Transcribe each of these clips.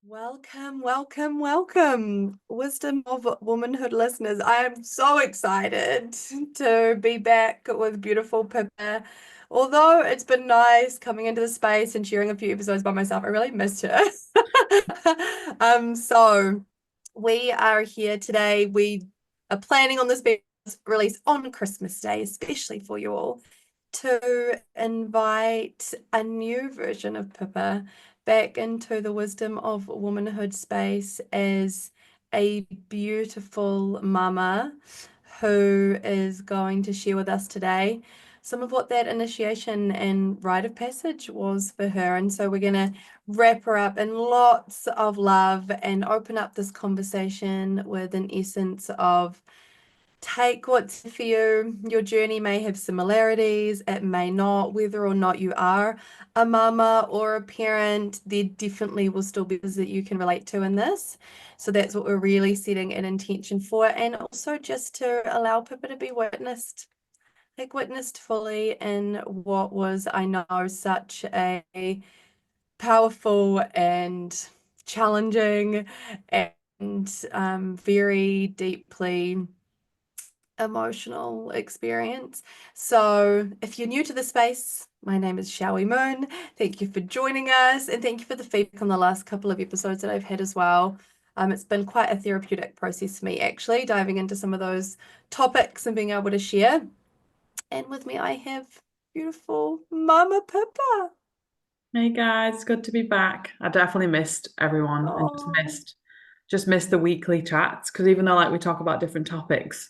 Welcome, welcome, welcome, Wisdom of Womanhood listeners. I am so excited to be back with beautiful Pippa. Although it's been nice coming into the space and sharing a few episodes by myself, I really missed her. So we are here today. We are planning on this being released on Christmas Day, especially for you all, to invite a new version of Pippa back into the wisdom of womanhood space as a beautiful mama who is going to share with us today some of what that initiation and rite of passage was for her. And so we're going to wrap her up in lots of love and open up this conversation with an essence of take what's for you. Your journey may have similarities, it may not. Whether or not you are a mama or a parent, there definitely will still be things that you can relate to in this. So that's what we're really setting an intention for. And also just to allow Pippa to be witnessed, like witnessed fully in what was, I know, such a powerful and challenging and very deeply emotional experience. So if you're new to the space, my name is Showy Moon. Thank you for joining us, and thank you for the feedback on the last couple of episodes that I've had as well. It's been quite a therapeutic process for me, actually, diving into some of those topics and being able to share. And with me, I have beautiful Mama Pippa. Hey guys, good to be back. I definitely missed everyone and just Oh, missed just missed the weekly chats because even though like we talk about different topics,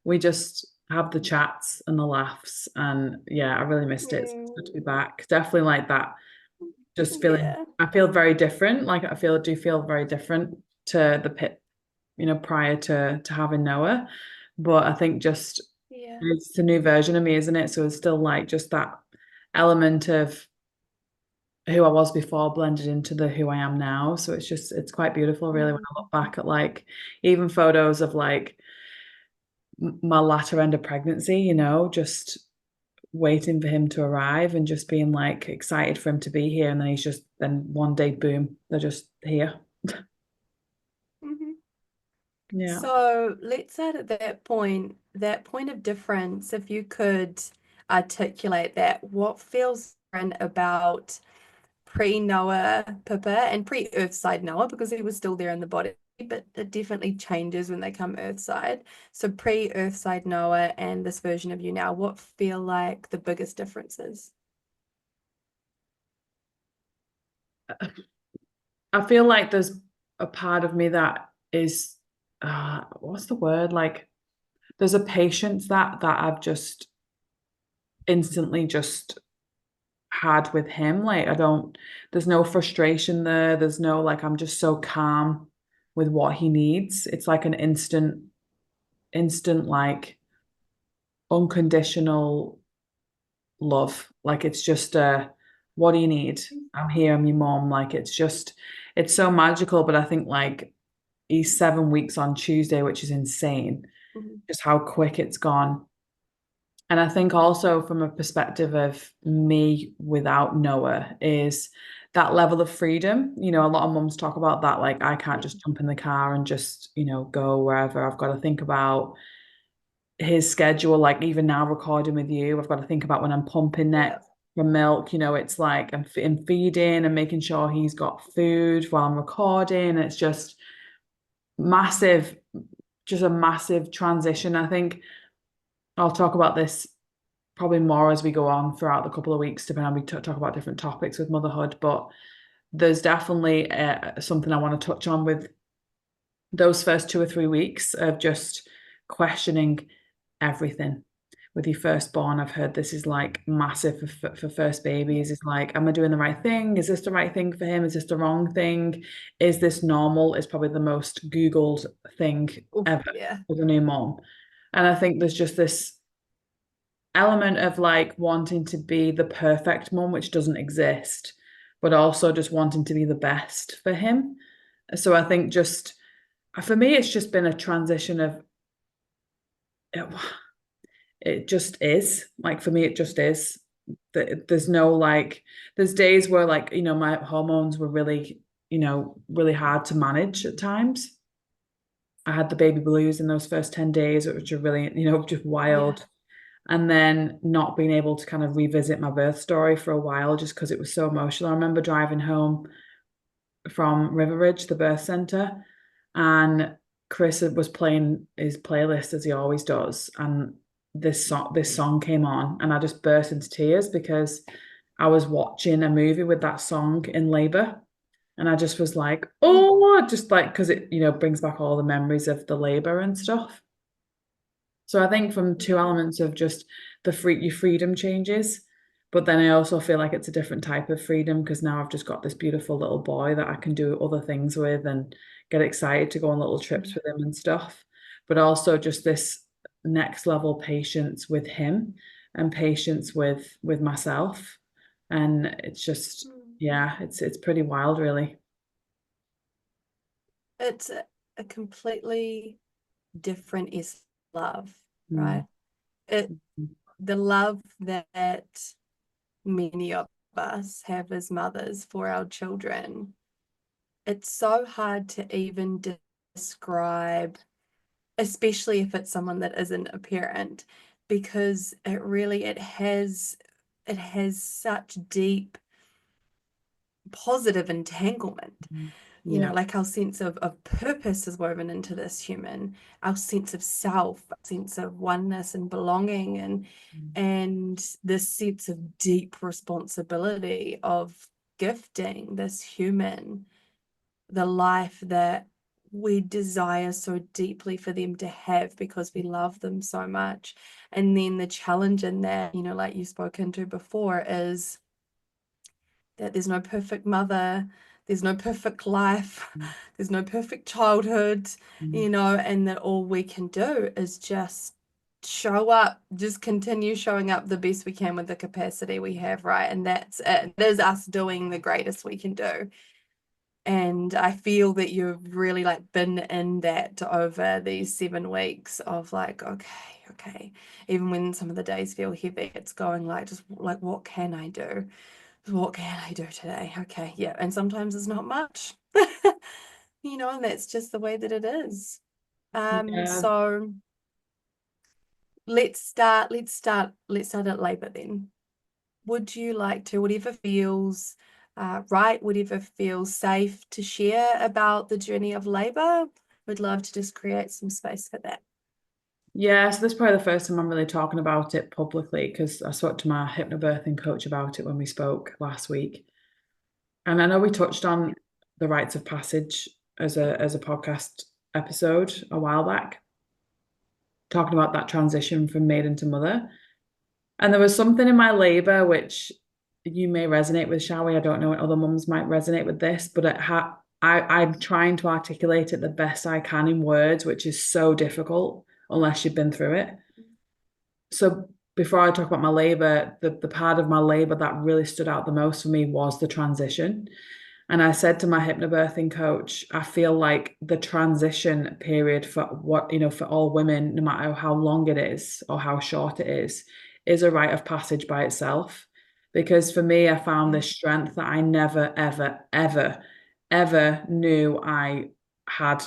we just have the chats and the laughs and yeah, I really missed it. So it's good to be mm, back. Definitely like that. Just feeling yeah, I feel very different. Like I do feel very different to the pit, prior to having Noah. But I think just yeah. it's a new version of me, isn't it? So it's still like just that element of who I was before blended into the who I am now. So it's quite beautiful really when Mm. I look back at like even photos of like my latter end of pregnancy, just waiting for him to arrive and just being like excited for him to be here. And then then one day, boom, they're just here. Mhm. Yeah. So let's say at that point of difference, if you could articulate that, what feels different about pre-Noah Pippa and pre-Earthside Noah, because he was still there in the body, but it definitely changes when they come Earthside. So pre-Earthside Noah and this version of you now, what feel like the biggest differences? I feel like there's a part of me that is what's the word? Like there's a patience that I've just instantly just had with him. Like there's no frustration there. There's no like I'm just so calm with what he needs. It's like an instant like unconditional love. Like it's just what do you need? I'm here, I'm your mom. Like it's so magical. But I think like he's 7 weeks on Tuesday, which is insane. Mhm. Just how quick it's gone. And I think also from a perspective of me without Noah is that level of freedom. A lot of mums talk about that, like I can't just jump in the car and just, go wherever. I've got to think about his schedule, like even now recording with you, I've got to think about when I'm pumping Yeah. next for milk, it's like I'm feeding and making sure he's got food while I'm recording. It's just massive, just a massive transition. I think I'll talk about this probably more as we go on throughout the couple of weeks, depending on we talk about different topics with motherhood. But there's definitely something I want to touch on with those first 2 or 3 weeks of just questioning everything. With your firstborn, I've heard this is like massive for first babies. It's like, am I doing the right thing? Is this the right thing for him? Is this the wrong thing? Is this normal? Is probably the most Googled thing Oof, ever yeah. for the new mom. And I think there's just this element of like wanting to be the perfect mom, which doesn't exist, but also just wanting to be the best for him. So I think just for me, it's just been a transition of it, it just is. Like for me, it just is. There's no like, there's days where like, my hormones were really, really hard to manage at times. I had the baby blues in those first 10 days, which are really, just Yeah. wild. And then not being able to kind of revisit my birth story for a while just because it was so emotional. I remember driving home from River Ridge, the birth center, and Chris was playing his playlist as he always does, and this song came on, and I just burst into tears because I was watching a movie with that song in labor, and I just was like, Mm, oh, just like because it brings back all the memories of the labor and stuff. So I think from two yeah. elements of just your freedom changes, but then I also feel like it's a different type of freedom because now I've just got this beautiful little boy that I can do other things with and get excited to go on little trips Mm, with him and stuff. But also just this next level patience with him and patience with myself. And it's just, mm. yeah, it's pretty wild, really. It's a completely different is love, Mm, right? It the love that many of us have as mothers for our children. It's so hard to even describe, especially if it's someone that isn't a parent, because it has such deep positive entanglement. mm, yeah. Like our sense of purpose is woven into this human, our sense of self, our sense of oneness and belonging, Mm, and this sense of deep responsibility of gifting this human the life that we desire so deeply for them to have because we love them so much. And then the challenge in that, like you've spoken to before, is that there's no perfect mother, there's no perfect life, mm, there's no perfect childhood, mm, and that all we can do is just show up, just continue showing up the best we can with the capacity we have, right? And that's it. It is us doing the greatest we can do. And I feel that you've really like been in that over these 7 weeks of like, okay. Even when some of the days feel heavy, it's going like, just like, what can I do? What can I do today? Okay, yeah. And sometimes it's not much, and that's just the way that it is. yeah. So let's start at labor then. Would you like to, whatever feels right, whatever feels safe to share about the journey of labor? Would love to just create some space for that. Yeah, so this is probably the first time I'm really talking about it publicly because I spoke to my hypnobirthing coach about it when we spoke last week. And I know we touched on the rites of passage as a podcast episode a while back, talking about that transition from maiden to mother. And there was something in my labor which you may resonate with, shall we? I don't know when other mums might resonate with this, but I'm trying to articulate it the best I can in words, which is so difficult unless you've been through it. So before I talk about my labor, the part of my labor that really stood out the most for me was the transition. And I said to my hypnobirthing coach, I feel like the transition period for all women, no matter how long it is or how short it is a rite of passage by itself. Because for me, I found Yeah. this strength that I never, ever, ever, ever knew I had.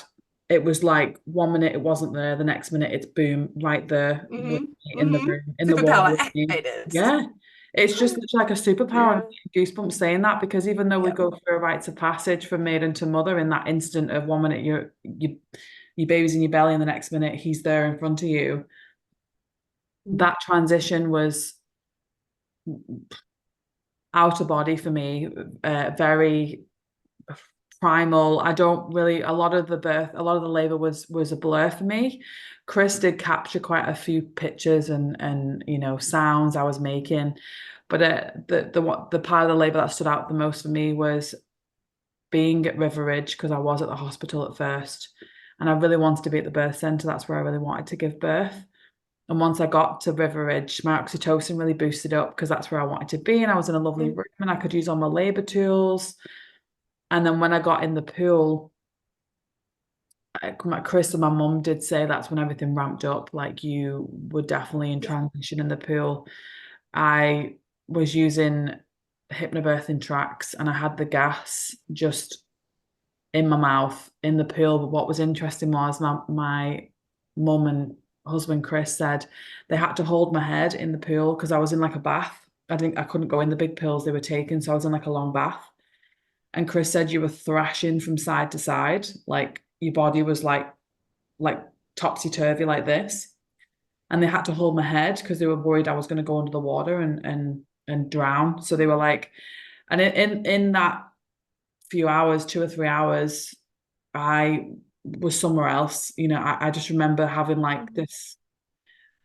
It was like 1 minute it wasn't there, the next minute it's boom, right there with Mm-hmm. me in the Mm-hmm. room, in the ward Superpower with me. activated. Yeah. It's just like a superpower. And Yeah. I'm getting goosebumps saying that because even though we Yeah. go through a rites of passage from maiden to mother in that instant of 1 minute your baby's in your belly and the next minute he's there in front of you, Mm. that transition was out of body for me, very primal. I don't really a lot of the labor was a blur for me. Chris did capture quite a few pictures and sounds I was making, but the part of the labor that stood out the most for me was being at River Ridge because I was at the hospital at first, and I really wanted to be at the birth center. That's where I really wanted to give birth. And once I got to River Ridge, my oxytocin really boosted up because that's where I wanted to be. And I was in a lovely Mm. room and I could use all my labor tools. And then when I got in the pool, Chris and my mum did say that's when everything ramped up. Like you were definitely in Yeah. transition in the pool. I was using hypnobirthing tracks and I had the gas just in my mouth in the pool. But what was interesting was my mum and husband Chris said they had to hold my head in the pool because I was in like a bath. I couldn't go in the big pools they were taking, so I was in like a long bath. And Chris said you were thrashing from side to side, like your body was like topsy turvy like this. And they had to hold my head because they were worried I was going to go under the water and drown. So they were like, and in that few hours, 2 or 3 hours, I was somewhere else. I just remember having like Mhm. this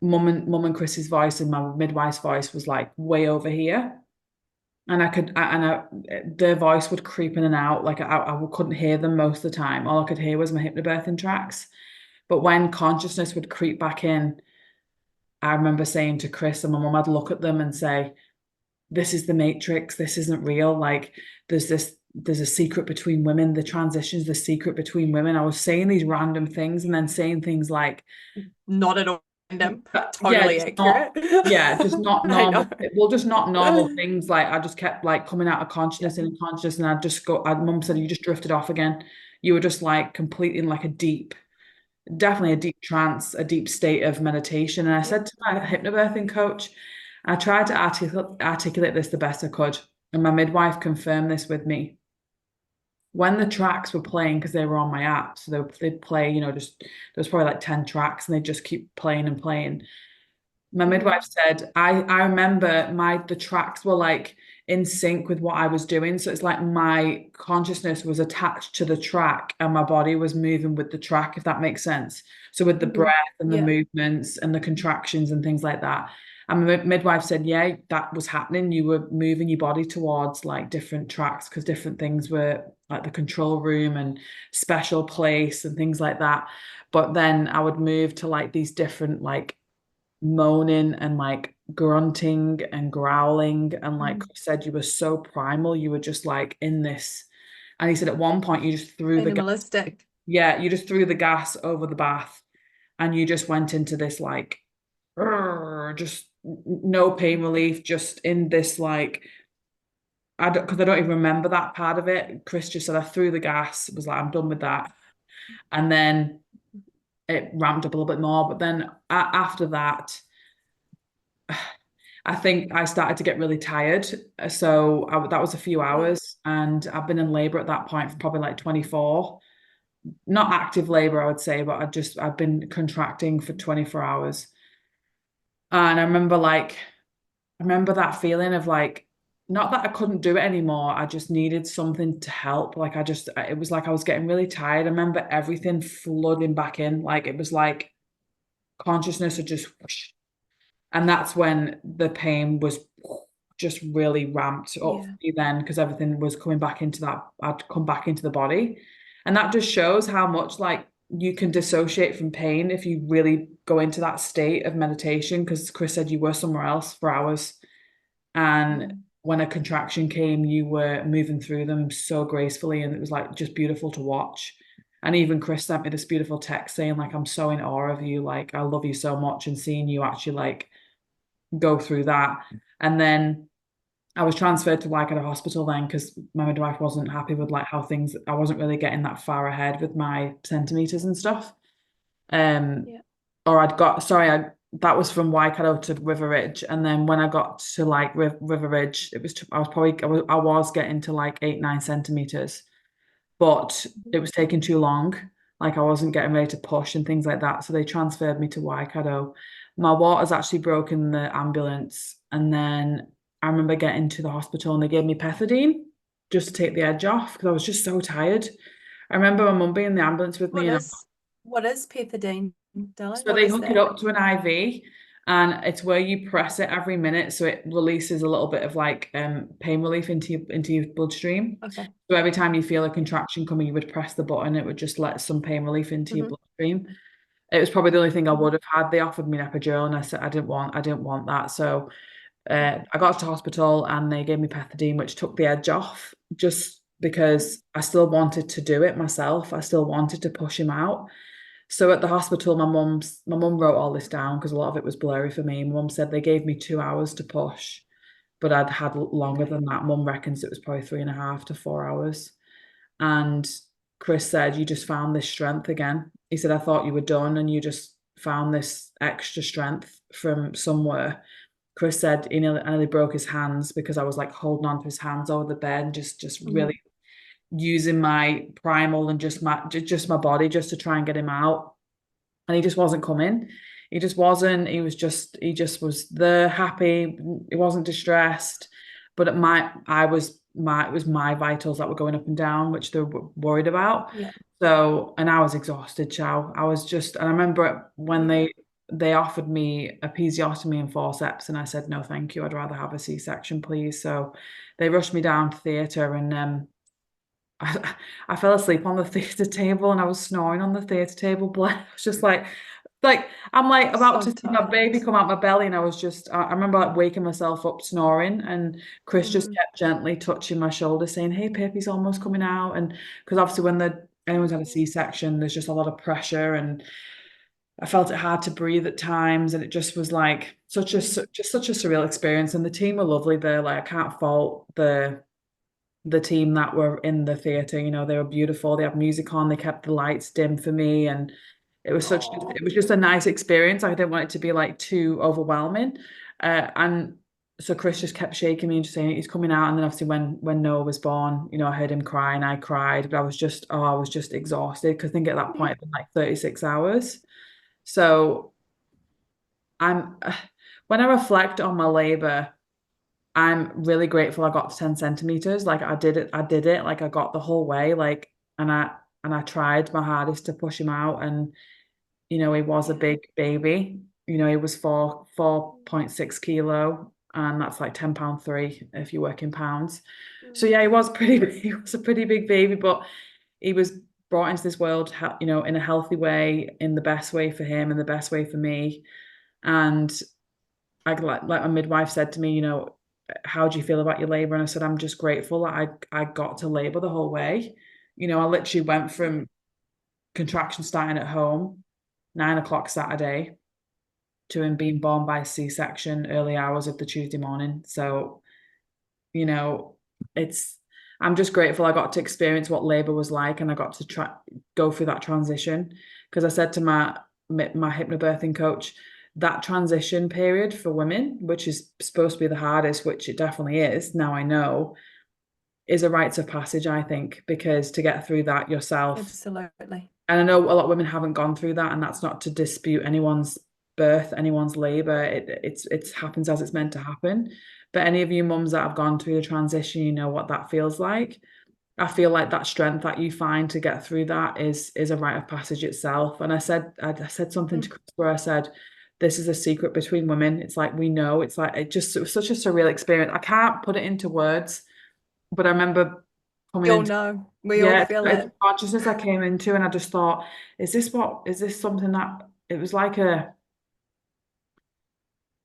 mum and Chris's voice and my midwife's voice was like way over here. And their voice would creep in and out. Like I couldn't hear them most of the time. All I could hear was my hypnobirthing tracks. But when consciousness would creep back in, I remember saying to Chris and my mum, I'd look at them and say, this is the matrix. This isn't real. Like there's a secret between women. The transition's the secret between women. I was saying these random things and then saying things like, Not at all random. yeah, Totally just accurate. not, yeah, just not I know. normal. Well, just not normal things. Like I just kept like coming out of consciousness and unconscious, and I'd just go. Mum said you just drifted off again. You were just like completely in like a deep, definitely a deep trance, a deep state of meditation. And I Yeah. said to my hypnobirthing coach, I tried to articulate this the best I could, and my midwife confirmed this with me. When the tracks were playing, because they were on my app, so they'd play, just there was probably like 10 tracks, and they'd just keep playing and playing. My midwife Mhm. said, I remember the tracks were like in sync with what I was doing. So it's like my consciousness was attached to the track and my body was moving with the track, if that makes sense. So with the breath Mhm. and the Yeah. movements and the contractions and things like that. And my midwife said, yeah, that was happening. You were moving your body towards like different tracks because different things were like the control room and special place and things like that. But then I would move to like these different like moaning and like grunting and growling. And like Mhm. Chris said, you were so primal. You were just like in this. And he said at one point you just threw the gas. Animalistic. Yeah, you just threw the gas over the bath and you just went into this like just no pain relief, just in this like I don't because I don't even remember that part of it. Chris just said I threw the gas, was like, I'm done with that. And then it ramped up a little bit more. But then after that, I think I started to get really tired. So that was a few Yeah. hours, and I've been in labor at that point for probably like 24. Not active labor, I would say, but I've been contracting for 24 hours. And I remember that feeling of like, not that I couldn't do it anymore. I just needed something to help. Like it was like I was getting really tired. I remember everything flooding back in. Like it was like consciousness had just whoosh. And that's when the pain was just really ramped up for Yeah. me then because everything was coming back into that. I'd come back into the body. And that just shows how much like you can dissociate from pain if you really go into that state of meditation. Because Chris said you were somewhere else for hours. And Mm. when a contraction came, you were moving through them so gracefully. And it was like just beautiful to watch. And even Chris sent me this beautiful text saying, like, I'm so in awe of you. Like, I love you so much. And seeing you actually like go through that. And then I was transferred to like at a hospital then because my midwife wasn't happy with like how things I wasn't really getting that far ahead with my centimeters and stuff. Um Yeah. or I'd got sorry, that was from Waikato to River Ridge. And then when I got to like River Ridge, I was getting to like 8, 9 centimeters, but Mhm. it was taking too long. Like I wasn't getting ready to push and things like that. So they transferred me to Waikato. My water's actually broken in the ambulance. And then I remember getting to the hospital and they gave me pethidine just to take the edge off because I was just so tired. I remember my mum being in the ambulance with me What and is what is pethidine, darling? so What they is hook it that? up to an IV and it's where you press it every minute so it releases a little bit of like pain relief into your bloodstream. Okay. So every time you feel a Yeah. contraction coming, you would press the button, it would just let some pain relief into your Hmm. bloodstream. It was probably the only thing I Hmm. would have had. They offered me an epidural and I said I didn't want that. So I got to hospital and they gave me pethidine, which took the edge off just because I still wanted to do it myself. I still wanted to push him out. So at the hospital, my mum wrote all this down because a lot of it was blurry for me. My mum said they gave me 2 hours to push, but I'd had longer Okay. than that. Mum reckons it was probably 3.5 to 4 hours. And Chris said, you just found this strength again. He said, I thought you were done and you just found this extra strength from somewhere. Chris said I nearly broke his hands because I was like holding on to his hands over the bed and just Mm. really using my primal and just my body just to try and get him out. And he just wasn't coming. He just wasn't. He just was there, happy. He wasn't distressed. But it was my vitals that were going up and down, which they were worried about. Yeah. So, and I was exhausted, Chow. And I remember when Yeah. they offered me a episiotomy and forceps, and I said, no, thank you. I'd rather have a C-section, please. So they rushed me down to theatre and I fell asleep on the theatre table and I was snoring on the theatre table. I was just like I'm like about So to see my tired. baby come out my belly, and I remember like waking myself up snoring, and Chris just Mm. kept gently touching my shoulder, saying, "Hey, Pip, almost coming out." And because obviously when anyone's had a C-section, there's just a lot of pressure, and I felt it hard to breathe at times, and it just was like Mm. just such a surreal experience. And the team were lovely there. Like I can't fault the team that were in the theater. You know, they were beautiful. They had music on. They kept the lights dim for me, and Oh. it was just a nice experience. I didn't want it to be like too overwhelming. And so Chris just kept shaking me and just saying he's coming out. And then obviously when Noah was born, you know, I heard him cry and I cried, but I was just exhausted because I think at that point Yeah. it'd been like 36 hours. So I'm when I reflect on my labor, I'm really grateful I got to 10 centimeters. Like I did it. Like I got the whole way. And I tried my hardest to push him out. And you know, he was a Yeah. big baby. You know, he was 4.6 kilo, and that's like 10 pound three if you work in pounds. So Mm. yeah, he was pretty he was a pretty big baby, but he was brought into this world, you know, in a healthy way, in the best way for him and the best way for me. And like my midwife said to me, you know, how do you feel about your labor? And I said, I'm just grateful that I got to labor the whole way. You know, I literally went from contraction starting at home, 9 o'clock Saturday, to him being born by C-section early hours of the Tuesday morning. So, you know, it's I'm just grateful I got to experience what labor was like, and I got to go through that transition. Because I said to my hypnobirthing coach, that transition period for women, which is supposed to be the hardest, which it definitely is, now I know, is a rites of passage, I think, because to get through that yourself, Absolutely. and I know a lot of women haven't gone through that, and that's not to dispute anyone's birth, anyone's labor. It happens as it's meant to happen. But any of you mums that have gone through the transition, you know what that feels like. I feel like that strength that you find to get through that is a rite of passage itself. And I said something to Mm. Chris where I said, this is a secret between women. It's like we know. It was such a surreal experience. I can't put it into words, but I remember coming You'll into know. We all yeah, feel it's it. a consciousness I came into, and I just thought, is this something that it was like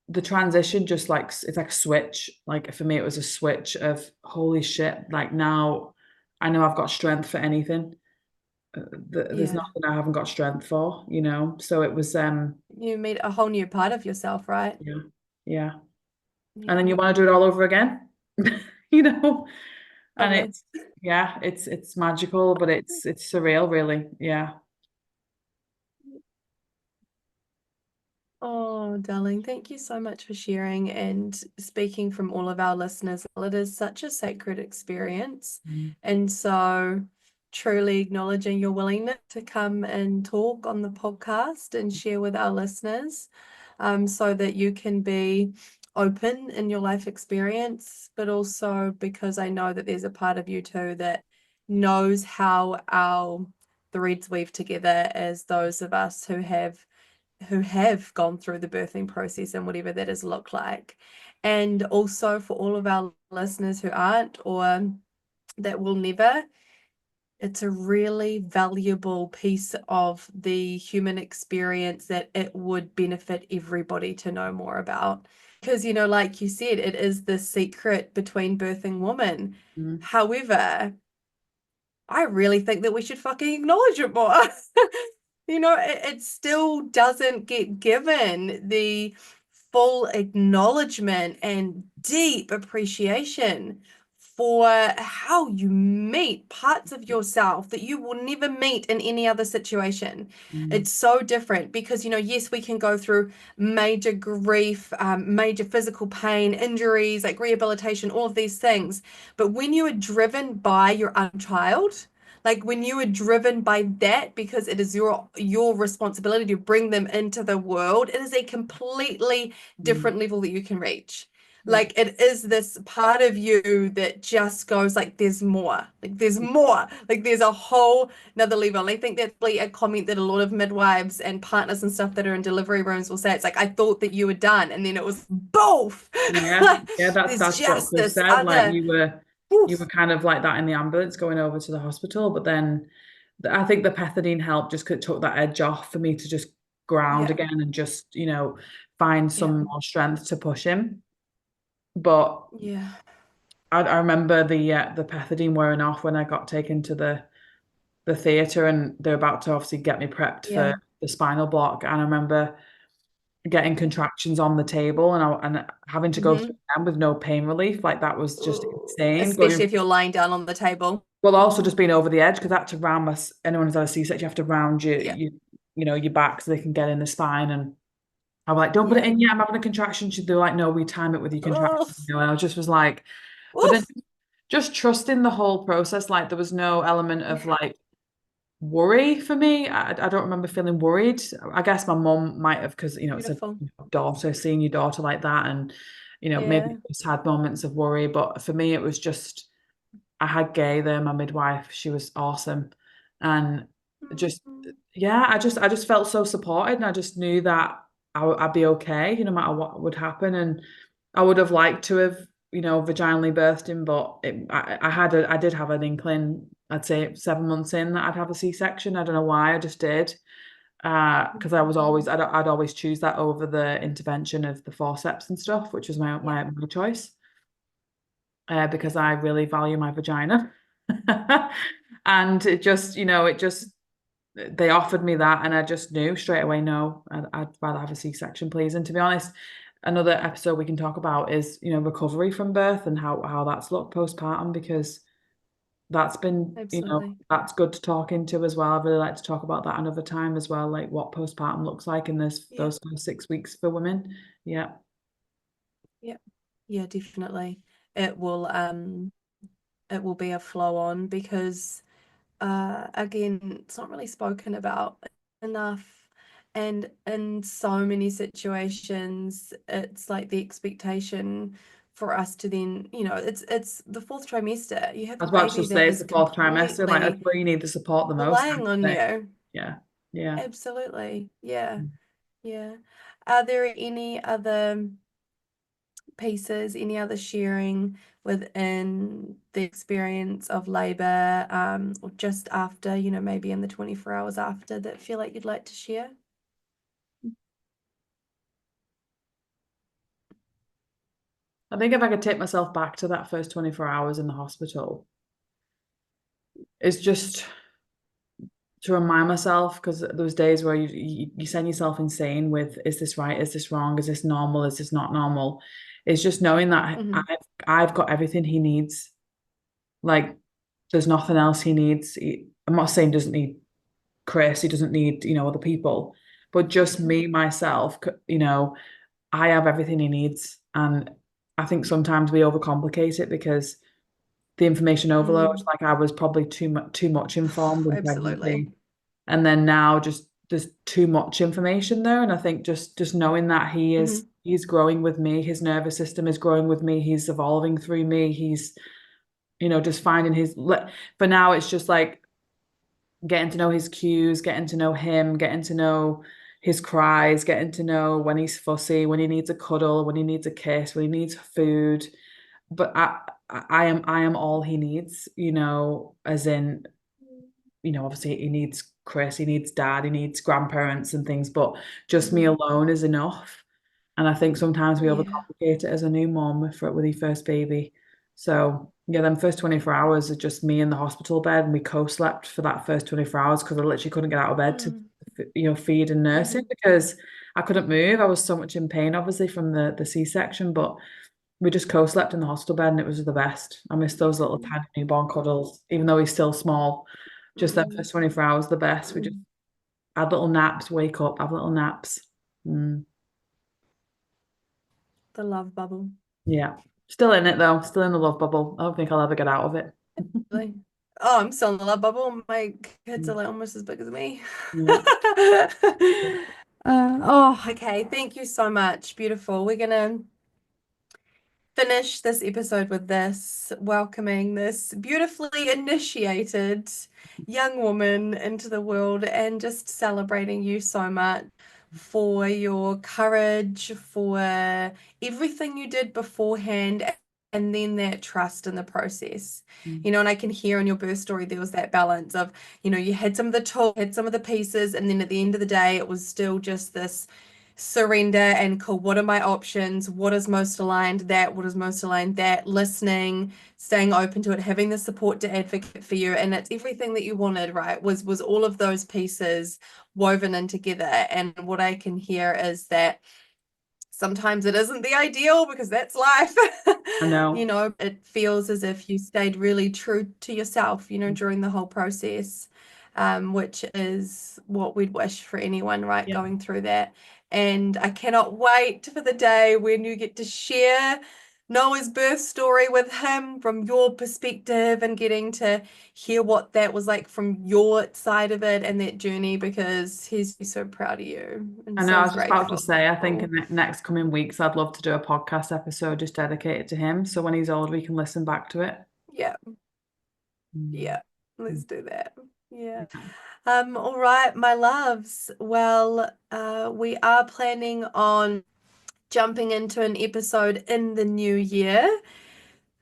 the transition, just like it's like a switch. Like for me, it was a switch of holy shit. Like now, I know I've got strength for anything. There's Yeah. nothing I haven't got strength for, you know. So it was, You meet a whole new part of yourself, right? yeah, yeah. And then Yeah. you want to do it all over again, you know. I And will. it's magical, but it's surreal, really. Yeah. Oh, darling, thank you so much for sharing and speaking from all of our listeners. It is such a sacred experience. Mm. And so, truly acknowledging your willingness to come and talk on the podcast and share with our listeners, so that you can be open in your life experience, but also because I know that there's a part of you too that knows how our threads weave together as those of us who have gone through the birthing process and whatever that has looked like. And also for all of our listeners who aren't or that will never, it's a really valuable piece of the human experience that it would benefit everybody to know more about. Because, you know, like you said, it is the secret between birthing women. Mm. However, I really think that we should fucking acknowledge it more. You know, it still doesn't get given the full acknowledgement and deep appreciation for how you meet parts of yourself that you will never meet in any other situation. Mm, It's so different because, yes, we can go through major grief, major physical pain, injuries, like rehabilitation, all of these things. But when you are driven by your own child, like when you are driven by that because it is your responsibility to bring them into the world, it is a completely mm, different level that you can reach. yeah. Like it is this part of you that just goes like there's more. Like there's more. Like there's a whole another level. And I think that's really a comment that a lot of midwives and partners and stuff that are in delivery rooms will say. It's like I thought that you were done and then it was boof. Yeah, yeah, that's There's that's what just Chris this said. Like other you were oof. kind of like that in the ambulance going over to the hospital, but then I think the pethidine helped just 'cause it took that edge off for me to just ground Yeah. again and just, find Yeah. some more strength to push him. But Yeah. I remember the pethidine wearing off when I got taken to the theatre and they're about to obviously get me prepped for Yeah. the spinal block. And I remember getting Yeah. contractions on the table and having to go through Mm-hmm. them with no pain relief. Like that was just Ooh, insane. especially Going if you're lying down on the table. well, also just being over the edge because I had to round anyone who's had a C-section, you have to round Yeah. your back so they can get in the spine. And I was like, don't put it Yeah. in yet. I'm having a contraction. They're like, no, we time it with your contraction. Oof. And I just was like, but then Oof. just trusting the whole process. Like there was no element of Yeah. like worry for me. I don't remember feeling worried. I guess my mum might have because it's a Beautiful. daughter, seeing your daughter like that, and maybe Yeah. just had moments of worry. But for me, it was just I had Gay there, my midwife. She was awesome, and just Mhm. yeah, I just felt so supported, and I just knew that I'd be okay, no matter what would happen. And I would have liked to have, vaginally birthed him, but I did have an inkling. I'd say 7 months in that I'd have a C-section. I don't know why, I just did. Because I was always, I'd always choose that over the intervention of the forceps and stuff, which was my Yeah. my choice. Because Yeah. I really value my vagina. And it just they offered me that, and I just knew straight away, no, I'd rather have a C-section, please. And to be honest, another episode we can talk about is, recovery from birth and how that's looked postpartum, because that's been, Absolutely. that's good to talk into as well. I'd really like to talk about that another time as well, like what postpartum looks like in Yeah. those first 6 weeks for women. Yeah. Yeah. Yeah, definitely. It will it will be a flow on because again, it's not really spoken about enough. And in so many situations, it's like the expectation for us to then, it's the fourth trimester. You have I a was about to baby that say it's is the fourth trimester, like that's completely where you need the support the most, I relying would on say. you. Yeah. Yeah. Absolutely. Yeah. Yeah. Are there any other pieces, any other sharing within the experience of labor, or just after, maybe in the 24 hours after that feel like you'd like to share? I think if I could take myself back to that first 24 hours in the hospital, it's just to remind myself, because those days where you send yourself insane with, is this right? Is this wrong? Is this normal? Is this not normal? It's just knowing that Hmm. I've got everything he needs. Like there's nothing else he needs. I'm not saying he doesn't need Chris, he doesn't need, other people, but just Yeah. me, myself, I have everything he needs. And I think sometimes we overcomplicate it because the information overload, Mm. like I was probably too much informed in Absolutely. pregnancy. And then now just there's too much information there. And I think just knowing that Hmm. he's growing with me, his nervous system is growing with me, he's evolving through me, he's, just finding for now it's just like getting to know his cues, getting to know him, getting to know his cries, getting to know when he's fussy, when he needs a cuddle, when he needs a kiss, when he needs food. But I am all he needs, as in, obviously he needs Chris, he needs dad, he needs grandparents and things, but just me Hmm. alone is enough. And I think sometimes we Yeah. overcomplicate it as a new mom with your first baby. So yeah, them first 24 hours are just me in the hospital bed, and we co-slept for that first 24 hours because I literally couldn't get out of bed to, Mm. feed and nurse him Hmm. because I couldn't move. I was so much in pain, obviously, from the C-section. But We just co-slept in the hostel bed and it was the best. I miss those little Mm, tiny newborn cuddles, even though he's still small. Just that mm, first 24 hours, the best. We just mm. had little naps, wake up, have little naps. Mm, The love bubble. yeah. Still in it though, still in the love bubble. I don't think I'll ever get out of it. Really. Oh, I'm still in the love bubble. My kids are Mm, like almost as big as me. yeah. Oh, okay. Thank you so much. Beautiful. We're gonna finish this episode with this, welcoming this beautifully initiated young woman into the world and just celebrating you so much for your courage, for everything you did beforehand, and then that trust in the process. Mm, You know, and I can hear in your birth story there was that balance of, you know, you had some of the tools, had some of the pieces, and then at the end of the day, it was still just this surrender and cool, what are my options, what is most aligned, that what is most aligned, that listening, staying open to it, having the support to advocate for you, and it's everything that you wanted, right, was all of those pieces woven in together. And what I can hear is that sometimes it isn't the ideal because that's life. I You know. know, it feels as if you stayed really true to yourself, you know, during the whole process, which is what we'd wish for anyone, right, Yeah. going through that. And I cannot wait for the day when you get to share Noah's birth story with him from your perspective and getting to hear what that was like from your side of it and that journey, because he's so proud of you and I know, I so was just about to grateful. say, I think in the next coming weeks, I'd love to do a podcast episode just dedicated to him. So when he's old, we can listen back to it. Yeah, Mm. yeah, let's do that. Yeah. Yeah. All right, my loves. Well, we are planning on jumping into an episode in the new year.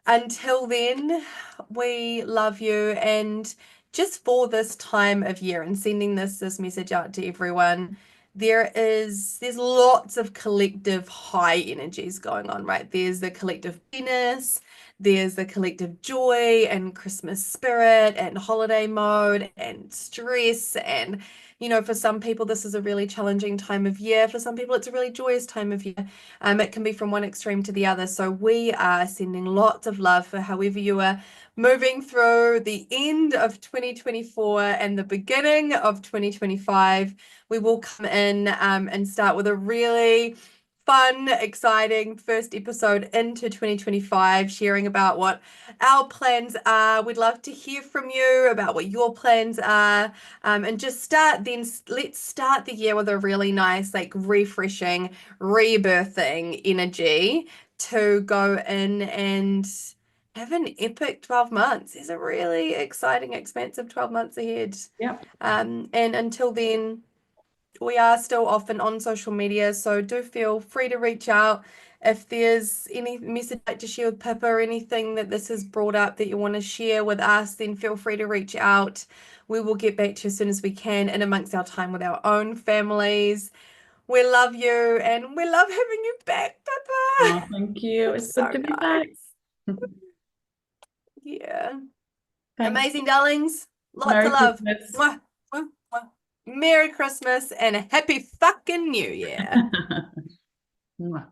Until then, we love you, and just for this time of year and sending this message out to everyone, there's lots of collective high energies going on, right? There's the collective happiness, there's the collective joy and Christmas spirit and holiday mode and stress. And you know, for some people this is a really challenging time of year. For some people it's a really joyous time of year. It can be from one extreme to the other. So we are sending lots of love for however you are moving through the end of 2024 and the beginning of 2025. We will come in and start with a really fun, exciting first episode into 2025, sharing about what our plans are. We'd love to hear from you about what your plans are. And just let's start the year with a really nice, like refreshing, rebirthing energy to go in and have an epic 12 months. There's a really exciting, expansive 12 months ahead. Yep. And until then, we are still often on social media, so do feel free to reach out. If there's any message you'd like to share with Pippa or anything that this has brought up that you want to share with us, then feel free to reach out. We will get back to you as soon as we can in amongst our time with our own families. We love you and we love having you back, Pippa. Oh, thank you. It's It's good so to be back. nice. Yeah. Thanks. Amazing, darlings. Lots of Merry love. Christmas. Mwah, mwah, mwah. Merry Christmas and a happy fucking New Year. Mwah.